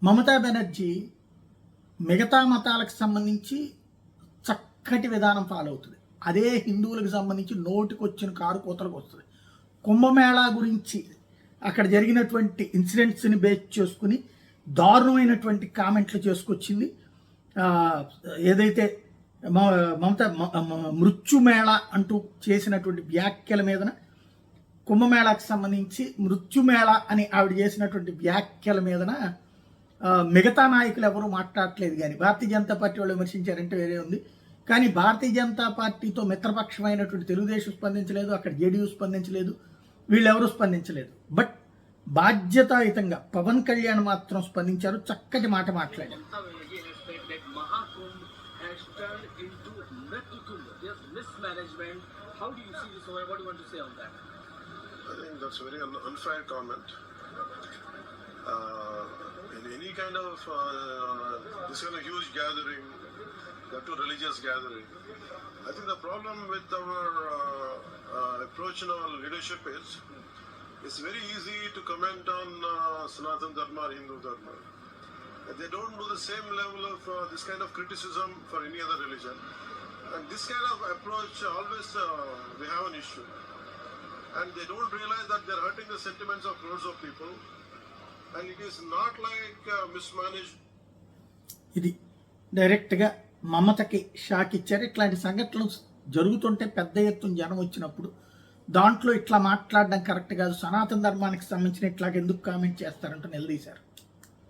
మమతా బెనర్జీ మిగతా మతాలకు సంబంధించి చక్కటి విధానం ఫాలో అవుతుంది. అదే హిందువులకు సంబంధించి నోటికొచ్చిన కారు కూతలకు వస్తుంది. కుంభమేళా గురించి అక్కడ జరిగినటువంటి ఇన్సిడెంట్స్ని బేస్ చేసుకుని దారుణమైనటువంటి కామెంట్లు చేసుకొచ్చింది. ఏదైతే మృత్యుమేళ అంటూ చేసినటువంటి వ్యాఖ్యల మీదన కుంభమేళాకు సంబంధించి మృత్యుమేళ అని ఆవిడ చేసినటువంటి వ్యాఖ్యల మీదన మిగతా నాయకులు ఎవరు మాట్లాడట్లేదు. కానీ భారతీయ జనతా పార్టీ వాళ్ళు విమర్శించారంటే వేరే ఉంది. కానీ భారతీయ జనతా పార్టీతో మిత్రపక్షమైనటువంటి తెలుగుదేశం స్పందించలేదు, అక్కడ జేడీయూ స్పందించలేదు, వీళ్ళెవరూ స్పందించలేదు. బట్ బాధ్యతాయుతంగా పవన్ కళ్యాణ్ మాత్రం స్పందించారు, చక్కటి మాట మాట్లాడారు. In any kind of this kind of huge gathering, that too religious gathering, I think the problem with our approach in our leadership is it's very easy to comment on Sanatan Dharma or Hindu Dharma. They don't do the same level of this kind of criticism for any other religion, and this kind of approach always we have an issue, and they don't realize that they're hurting the sentiments of crores of people. And it is not like mismanaged. ఇది డైరెక్ట్గా మమతకి shock ఇచ్చారు. ఇట్లాంటి సంఘటనలు జరుగుతుంటే పెద్ద ఎత్తున జనం వచ్చినప్పుడు దాంట్లో ఇట్లా మాట్లాడడం కరెక్ట్ కాదు, సనాతన ధర్మానికి సంబంధించిన ఇట్లాగ ఎందుకు కామెంట్ చేస్తారంటూ నిలదీశారు.